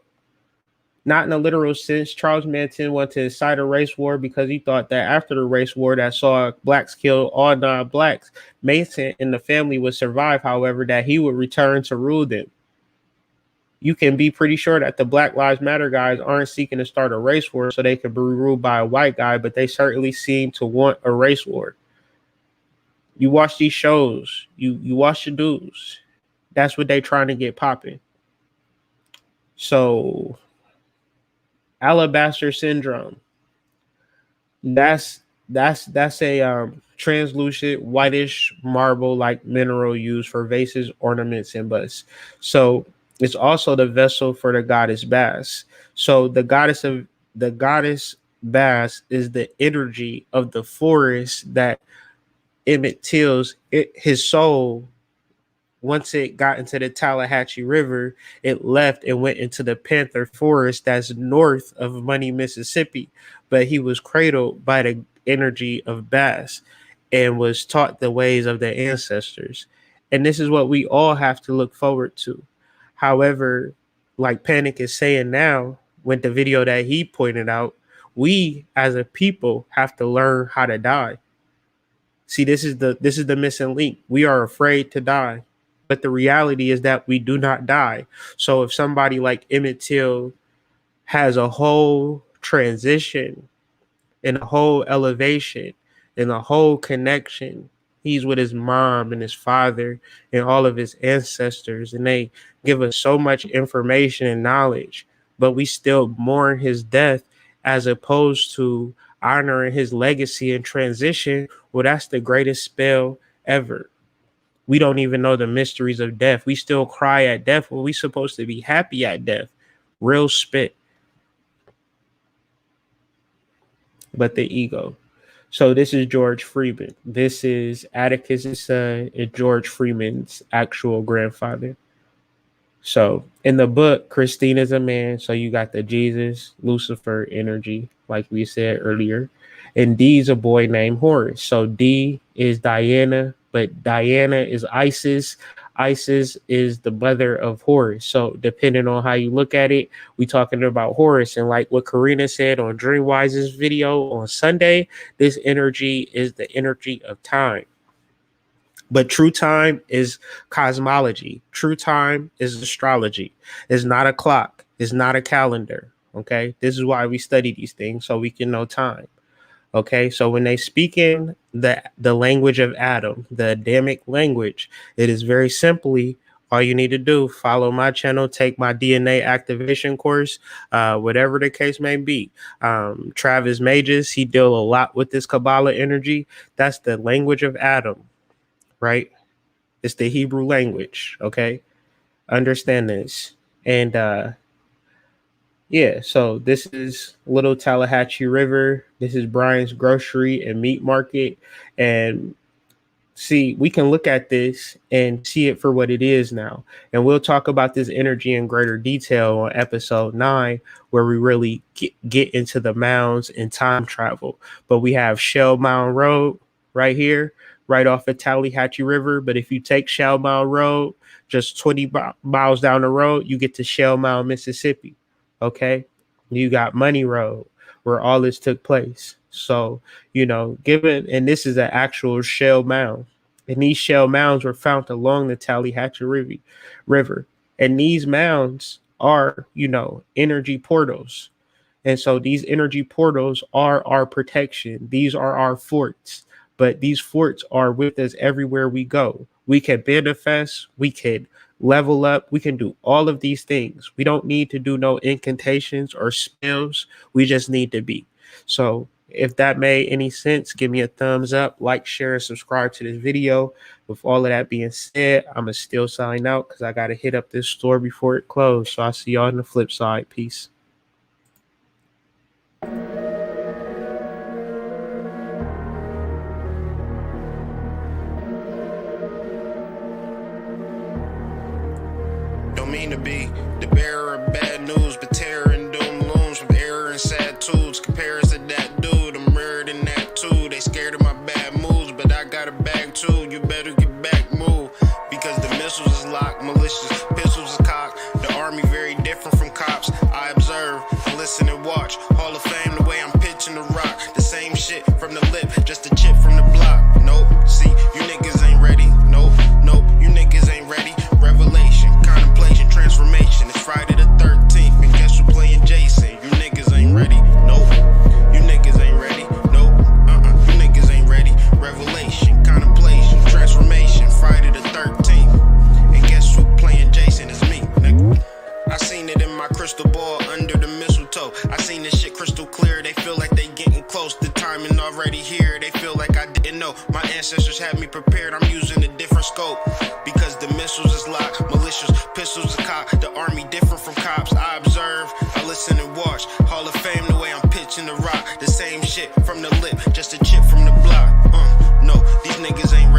Not in a literal sense. Charles Manson wanted to incite a race war because he thought that after the race war that saw blacks kill all non-blacks, Manson and the family would survive, however, that he would return to rule them. You can be pretty sure that the Black Lives Matter guys aren't seeking to start a race war so they could be ruled by a white guy, but they certainly seem to want a race war. You watch these shows, you watch the dudes. That's what they trying to get popping. So, alabaster syndrome. That's a translucent whitish marble like mineral used for vases, ornaments, and busts. So it's also the vessel for the goddess Bass. So the goddess Bass is the energy of the forest that Emmett Till's his soul once it got into the Tallahatchie River, it left and went into the Panther Forest that's north of Money, Mississippi. But he was cradled by the energy of Bass and was taught the ways of their ancestors. And this is what we all have to look forward to. However, like Panic is saying now, with the video that he pointed out, we as a people have to learn how to die. See, this is the missing link. We are afraid to die. But the reality is that we do not die. So if somebody like Emmett Till has a whole transition and a whole elevation and a whole connection, he's with his mom and his father and all of his ancestors, and they give us so much information and knowledge, but we still mourn his death as opposed to honoring his legacy and transition. Well, that's the greatest spell ever. We don't even know the mysteries of death. We still cry at death when we supposed to be happy at death. Real spit. But the ego. So this is George Freeman. This is Atticus's son and George Freeman's actual grandfather. So in the book, Christina's a man. So you got the Jesus, Lucifer energy, like we said earlier. And D's a boy named Horus. So D is Diana, but Diana is Isis. Isis is the mother of Horus. So depending on how you look at it, we talking about Horus. And like what Karina said on Dreamwise's video on Sunday, this energy is the energy of time. But true time is cosmology. True time is astrology. It's not a clock. It's not a calendar. Okay. This is why we study these things, so we can know time. Okay, so when they speak in the language of Adam, the Adamic language, it is very simply all you need to do: follow my channel, take my DNA activation course, whatever the case may be. Travis Mages, he deal a lot with this Kabbalah energy. That's the language of Adam, right? It's the Hebrew language. Okay, understand this. And yeah, so this is Little Tallahatchie River. This is Brian's Grocery and Meat Market. And see, we can look at this and see it for what it is now. And we'll talk about this energy in greater detail on episode 9, where we really get into the mounds and time travel. But we have Shell Mound Road right here, right off of Tallahatchie River. But if you take Shell Mound Road, just 20 miles down the road, you get to Shell Mound, Mississippi. Okay, you got Money Road, where all this took place. So, you know, given, and this is an actual shell mound, and these shell mounds were found along the Tallahatchie River. And these mounds are, you know, energy portals. And so these energy portals are our protection. These are our forts. But these forts are with us everywhere we go. We can manifest, we can level up, we can do all of these things. We don't need to do no incantations or spells. We just need to be. So if that made any sense, give me a thumbs up, like, share, and subscribe to this video. With all of that being said, I'm going to still sign out because I got to hit up this store before it closes. So I'll see y'all on the flip side. Peace. Mean to be the bearer of bad news, but terror and doom looms with error and sad tools. Comparison to that dude, I'm mirrored in that too. They scared of my bad moves, but I got a bag too. You better get back, move, because the missiles is locked, malicious pistols is cocked. The army very different from cops. I observe, I listen and watch. Hall of Fame, the way I'm pitching the rock. The same shit from the lip, just a chip from the block. Nope, see, you niggas ain't ready. Nope, nope, you niggas ain't ready. Revelation, contemplation, transformation. It's Friday the 13th, and guess who playing Jason? You niggas ain't ready. Nope. You niggas ain't ready. Nope. You niggas ain't ready. Revelation, contemplation, transformation. Friday the 13th, and guess who playing Jason? It's me, nigga. I seen it in my crystal ball under the mistletoe. I seen this shit crystal clear. They feel like they getting close. The timing already here. They feel like I didn't know. My ancestors had me prepared. I'm using a different scope because the missiles is locked, malicious pistols is cocked. The army different from cops. I observe, I listen and watch. Hall of Fame, the way I'm pitching the rock. The same shit from the lip, just a chip from the block. No, these niggas ain't